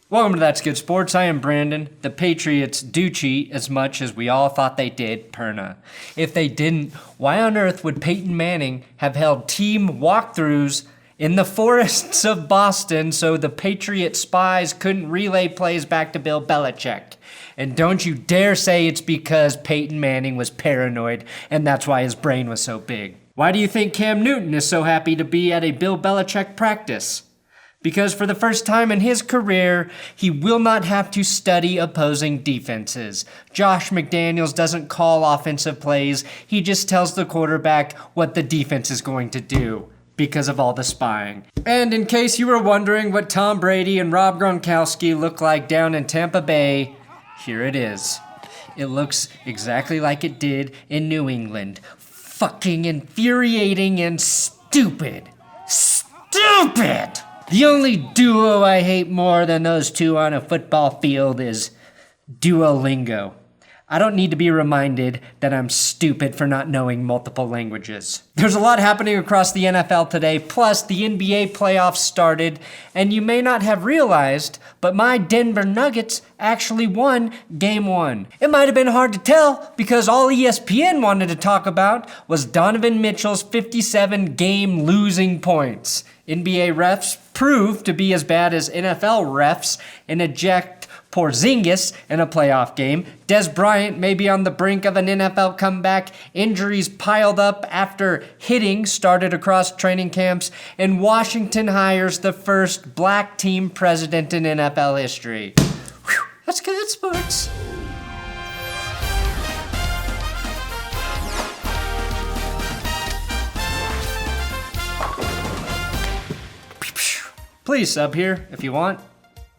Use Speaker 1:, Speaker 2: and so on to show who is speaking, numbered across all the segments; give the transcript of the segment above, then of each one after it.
Speaker 1: Welcome to That's Good Sports. I am Brandon. The Patriots do cheat as much as we all thought they did, Perna. If they didn't, why on earth would Peyton Manning have held team walkthroughs in the forests of Boston so the Patriot spies couldn't relay plays back to Bill Belichick? And don't you dare say it's because Peyton Manning was paranoid and that's why his brain was so big. Why do you think Cam Newton is so happy to be at a Bill Belichick practice? Because for the first time in his career, he will not have to study opposing defenses. Josh McDaniels doesn't call offensive plays, he just tells the quarterback what the defense is going to do because of all the spying. And in case you were wondering what Tom Brady and Rob Gronkowski look like down in Tampa Bay, here it is. It looks exactly like it did in New England. Fucking infuriating and stupid. Stupid! The only duo I hate more than those two on a football field is Duolingo. I don't need to be reminded that I'm stupid for not knowing multiple languages. There's a lot happening across the NFL today, plus the NBA playoffs started, and you may not have realized, but my Denver Nuggets actually won Game 1. It might have been hard to tell because all ESPN wanted to talk about was Donovan Mitchell's 57-game losing points. NBA refs proved to be as bad as NFL refs and eject Porzingis in a playoff game. Dez Bryant may be on the brink of an NFL comeback. Injuries piled up after hitting started across training camps. And Washington hires the first black team president in NFL history. Whew, that's good sports. Please sub here if you want.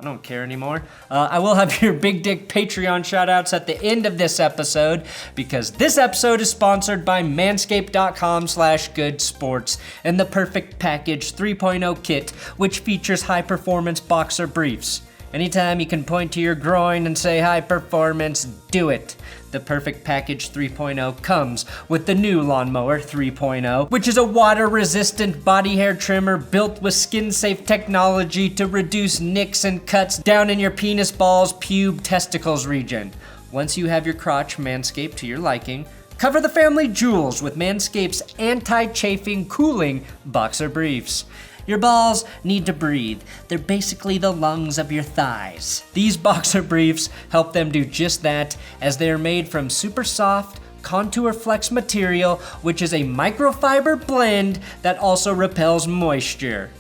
Speaker 1: I don't care anymore. I will have your Big Dick Patreon shoutouts at the end of this episode because this episode is sponsored by manscaped.com/goodsports and the Perfect Package 3.0 kit, which features high-performance boxer briefs. Anytime you can point to your groin and say high performance, do it. The Perfect Package 3.0 comes with the new Lawnmower 3.0, which is a water-resistant body hair trimmer built with skin-safe technology to reduce nicks and cuts down in your penis, balls, pube, testicles region. Once you have your crotch manscaped to your liking, cover the family jewels with Manscaped's anti-chafing cooling boxer briefs. Your balls need to breathe. They're basically the lungs of your thighs. These boxer briefs help them do just that, as they are made from super soft, Contour Flex material, which is a microfiber blend that also repels moisture,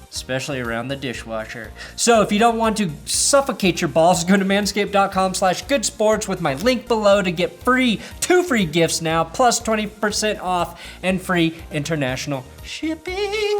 Speaker 1: especially around the dishwasher. So if you don't want to suffocate your balls, go to manscaped.com/goodsports with my link below to get two free gifts now, plus 20% off and free international shipping.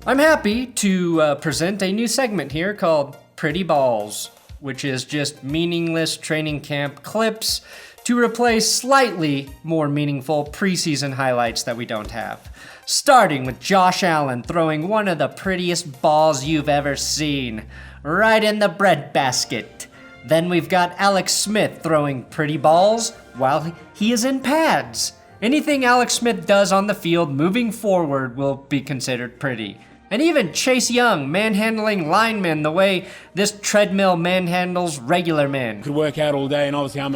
Speaker 1: I'm happy to present a new segment here called Pretty Balls, which is just meaningless training camp clips to replace slightly more meaningful preseason highlights that we don't have. Starting with Josh Allen throwing one of the prettiest balls you've ever seen, right in the breadbasket. Then we've got Alex Smith throwing pretty balls while he is in pads. Anything Alex Smith does on the field moving forward will be considered pretty. And even Chase Young manhandling linemen the way this treadmill manhandles regular men.
Speaker 2: Could work out all day, and obviously I'm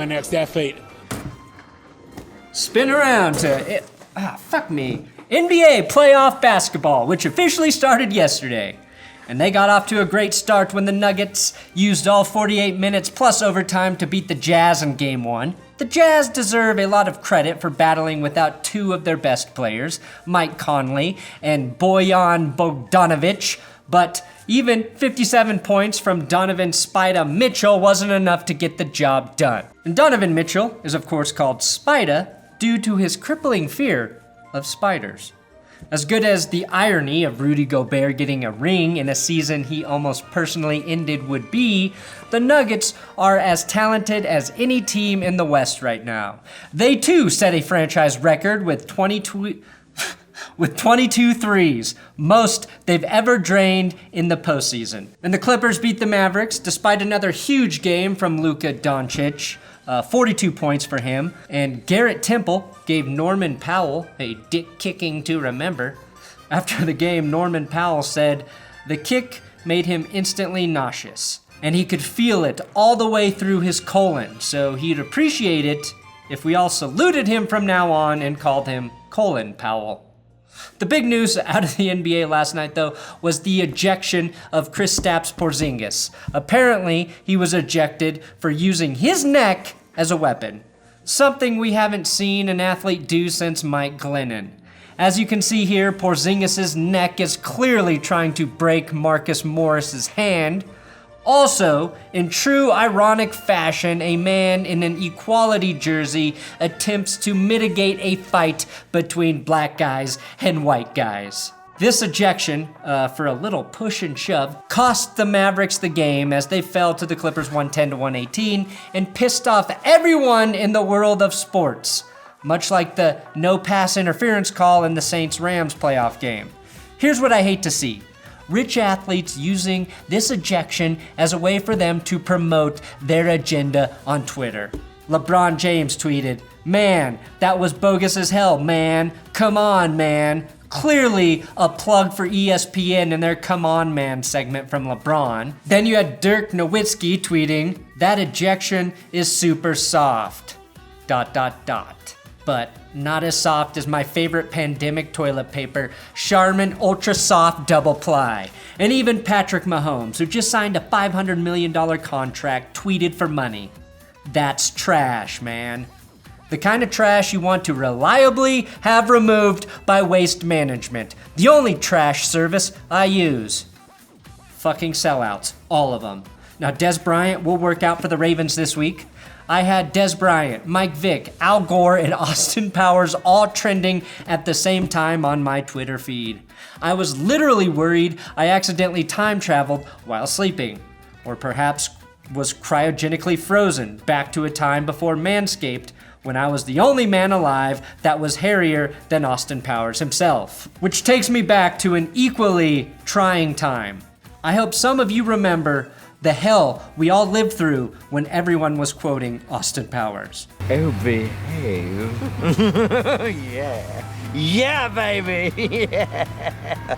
Speaker 2: an ex-athlete.
Speaker 1: Spin around to fuck me. NBA playoff basketball, which officially started yesterday. And they got off to a great start when the Nuggets used all 48 minutes plus overtime to beat the Jazz in Game 1. The Jazz deserve a lot of credit for battling without two of their best players, Mike Conley and Bojan Bogdanovic, but even 57 points from Donovan Spida Mitchell wasn't enough to get the job done. And Donovan Mitchell is of course called Spida due to his crippling fear of spiders. As good as the irony of Rudy Gobert getting a ring in a season he almost personally ended would be, the Nuggets are as talented as any team in the West right now. They too set a franchise record with 22 threes, most they've ever drained in the postseason. And the Clippers beat the Mavericks despite another huge game from Luka Doncic. 42 points for him. And Garrett Temple gave Norman Powell a dick kicking to remember. After the game, Norman Powell said, "The kick made him instantly nauseous, and he could feel it all the way through his colon, so he'd appreciate it if we all saluted him from now on and called him Colon Powell." The big news out of the NBA last night, though, was the ejection of Kristaps Prozingis. Apparently, he was ejected for using his neck as a weapon, something we haven't seen an athlete do since Mike Glennon. As you can see here, Porzingis' neck is clearly trying to break Marcus Morris's hand. Also, in true ironic fashion, a man in an equality jersey attempts to mitigate a fight between black guys and white guys. This ejection, for a little push and shove, cost the Mavericks the game as they fell to the Clippers 110-118 and pissed off everyone in the world of sports, much like the no pass interference call in the Saints-Rams playoff game. Here's what I hate to see. Rich athletes using this ejection as a way for them to promote their agenda on Twitter. LeBron James tweeted, "Man, that was bogus as hell, man. Come on, man." Clearly a plug for ESPN and their Come On Man segment from LeBron. Then you had Dirk Nowitzki tweeting, "That ejection is super soft. ... But not as soft as my favorite pandemic toilet paper, Charmin Ultra Soft Double Ply." And even Patrick Mahomes, who just signed a $500 million contract, tweeted for money. That's trash, man. The kind of trash you want to reliably have removed by Waste Management. The only trash service I use. Fucking sellouts, all of them. Now, Dez Bryant will work out for the Ravens this week. I had Dez Bryant, Mike Vick, Al Gore, and Austin Powers all trending at the same time on my Twitter feed. I was literally worried I accidentally time traveled while sleeping, or perhaps was cryogenically frozen back to a time before Manscaped, when I was the only man alive that was hairier than Austin Powers himself. Which takes me back to an equally trying time. I hope some of you remember the hell we all lived through when everyone was quoting Austin Powers.
Speaker 3: Oh, behave. Yeah. Yeah, baby. Yeah.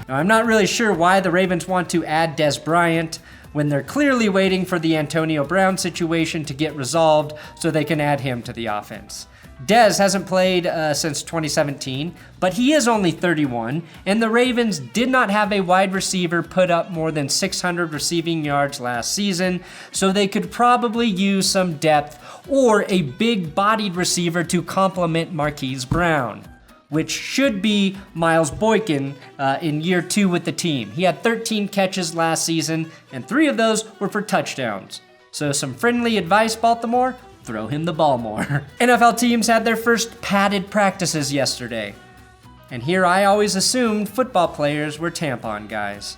Speaker 1: Now, I'm not really sure why the Ravens want to add Dez Bryant when they're clearly waiting for the Antonio Brown situation to get resolved so they can add him to the offense. Dez hasn't played since 2017, but he is only 31, and the Ravens did not have a wide receiver put up more than 600 receiving yards last season, so they could probably use some depth or a big-bodied receiver to complement Marquise Brown, which should be Miles Boykin in year 2 with the team. He had 13 catches last season, and 3 of those were for touchdowns. So some friendly advice, Baltimore? Throw him the ball more. NFL teams had their first padded practices yesterday. And here I always assumed football players were tampon guys.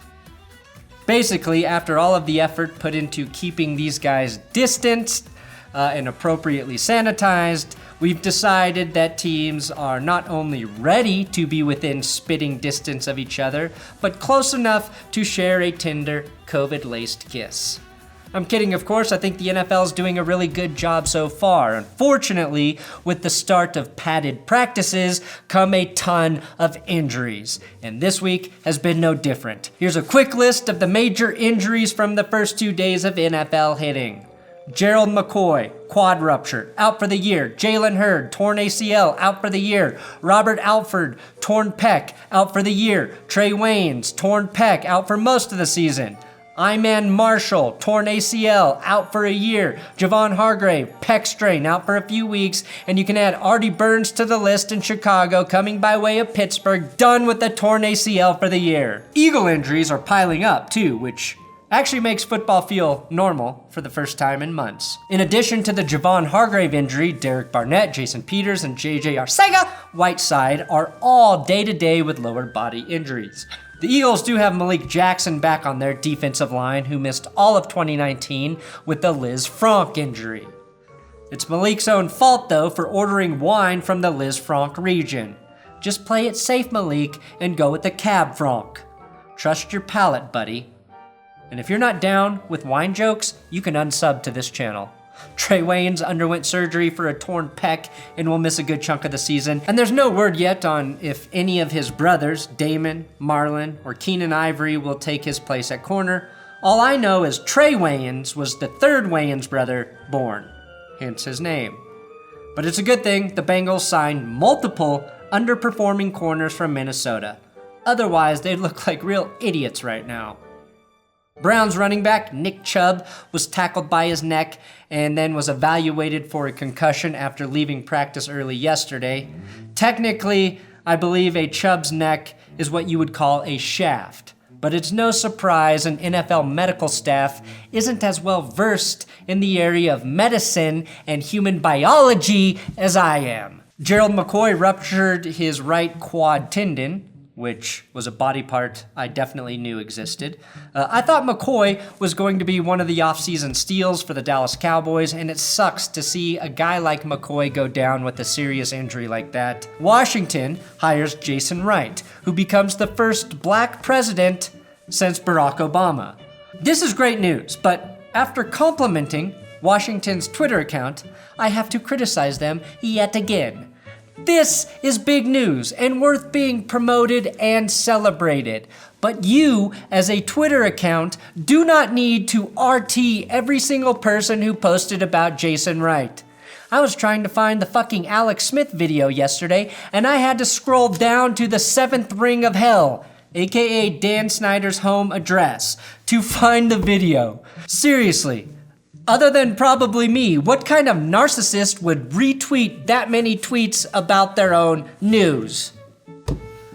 Speaker 1: Basically, after all of the effort put into keeping these guys distanced and appropriately sanitized, we've decided that teams are not only ready to be within spitting distance of each other, but close enough to share a tender, COVID-laced kiss. I'm kidding, of course. I think the NFL is doing a really good job so far. Unfortunately, with the start of padded practices come a ton of injuries, and this week has been no different. Here's a quick list of the major injuries from the first 2 days of NFL hitting. Gerald McCoy, quad rupture, out for the year. Jalen Hurd, torn ACL, out for the year. Robert Alford, torn pec, out for the year. Trey Waynes, torn pec, out for most of the season. Iman Marshall, torn ACL, out for a year. Javon Hargrave, pec strain, out for a few weeks. And you can add Artie Burns to the list in Chicago, coming by way of Pittsburgh, done with the torn ACL for the year. Eagle injuries are piling up too, which actually makes football feel normal for the first time in months. In addition to the Javon Hargrave injury, Derek Barnett, Jason Peters, and JJ Arcega-Whiteside are all day-to-day with lower body injuries. The Eagles do have Malik Jackson back on their defensive line, who missed all of 2019 with the Liz Franck injury. It's Malik's own fault, though, for ordering wine from the Liz Franck region. Just play it safe, Malik, and go with the Cab Franc. Trust your palate, buddy. And if you're not down with wine jokes, you can unsub to this channel. Trey Waynes underwent surgery for a torn pec and will miss a good chunk of the season. And there's no word yet on if any of his brothers, Damon, Marlon, or Keenan Ivory, will take his place at corner. All I know is Trey Waynes was the third Waynes brother born, hence his name. But it's a good thing the Bengals signed multiple underperforming corners from Minnesota. Otherwise, they'd look like real idiots right now. Browns running back Nick Chubb was tackled by his neck and then was evaluated for a concussion after leaving practice early yesterday. Technically, I believe a Chubb's neck is what you would call a shaft. But it's no surprise an NFL medical staff isn't as well versed in the area of medicine and human biology as I am. Gerald McCoy ruptured his right quad tendon, which was a body part I definitely knew existed. I thought McCoy was going to be one of the offseason steals for the Dallas Cowboys, and it sucks to see a guy like McCoy go down with a serious injury like that. Washington hires Jason Wright, who becomes the first black president since Barack Obama. This is great news, but after complimenting Washington's Twitter account, I have to criticize them yet again. This is big news and worth being promoted and celebrated. But you, as a Twitter account, do not need to RT every single person who posted about Jason Wright. I was trying to find the fucking Alex Smith video yesterday, and I had to scroll down to the 7th ring of hell, aka Dan Snyder's home address, to find the video. Seriously. Other than probably me, what kind of narcissist would retweet that many tweets about their own news?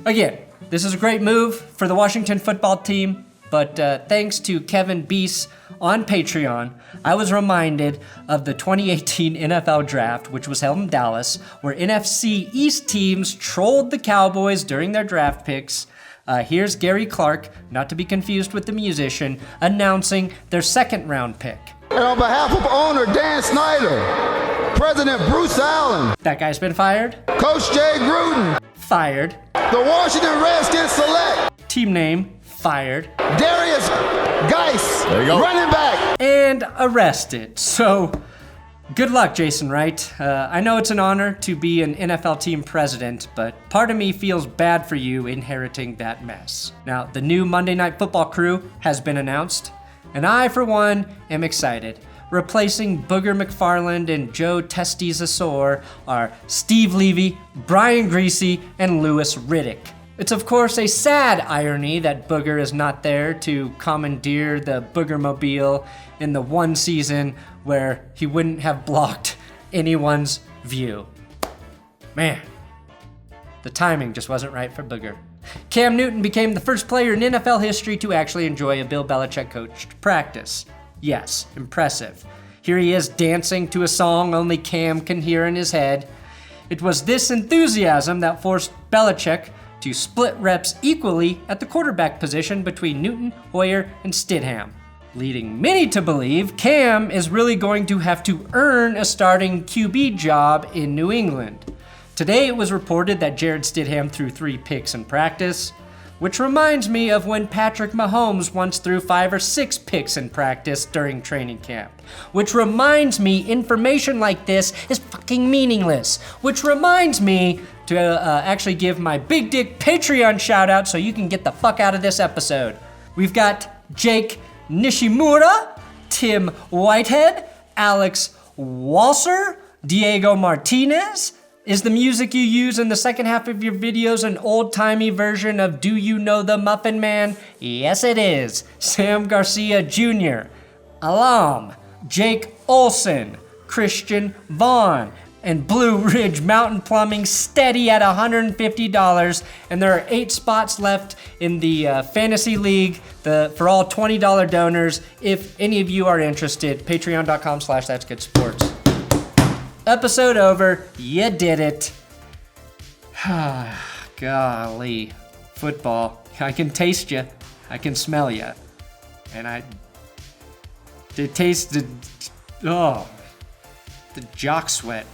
Speaker 1: Again, this is a great move for the Washington football team, but thanks to Kevin Beese on Patreon, I was reminded of the 2018 NFL Draft, which was held in Dallas, where NFC East teams trolled the Cowboys during their draft picks. Here's Gary Clark, not to be confused with the musician, announcing their second-round pick.
Speaker 4: And on behalf of owner Dan Snyder, President Bruce Allen,
Speaker 1: That guy's been fired?
Speaker 4: Coach Jay Gruden,
Speaker 1: Fired.
Speaker 4: the Washington Redskins select
Speaker 1: Team name? Fired.
Speaker 4: Darius Geis, running back.
Speaker 1: And arrested. So, good luck, Jason Wright. I know it's an honor to be an NFL team president, but part of me feels bad for you inheriting that mess. Now, the new Monday Night Football crew has been announced, and I, for one, am excited. Replacing Booger McFarland and Joe Testes-Asor are Steve Levy, Brian Greasy, and Louis Riddick. It's of course a sad irony that Booger is not there to commandeer the Boogermobile in the one season where he wouldn't have blocked anyone's view. Man, the timing just wasn't right for Booger. Cam Newton became the first player in NFL history to actually enjoy a Bill Belichick coached practice. Yes, impressive. Here he is dancing to a song only Cam can hear in his head. It was this enthusiasm that forced Belichick to split reps equally at the quarterback position between Newton, Hoyer, and Stidham, leading many to believe Cam is really going to have to earn a starting QB job in New England. Today it was reported that Jared Stidham threw 3 picks in practice, which reminds me of when Patrick Mahomes once threw 5 or 6 picks in practice during training camp. Which reminds me information like this is fucking meaningless. Which reminds me to actually give my Big Dick Patreon shout out so you can get the fuck out of this episode. We've got Jake Nishimura, Tim Whitehead, Alex Walser, Diego Martinez. Is the music you use in the second half of your videos an old-timey version of Do You Know the Muffin Man? Yes, it is. Sam Garcia Jr., Alam, Jake Olson, Christian Vaughn, and Blue Ridge Mountain Plumbing steady at $150. And there are 8 spots left in the Fantasy League for all $20 donors. If any of you are interested, patreon.com/ThatsGoodSports. Episode over. You did it. Golly. Football. I can taste you. I can smell you. And it tasted, the jock sweat.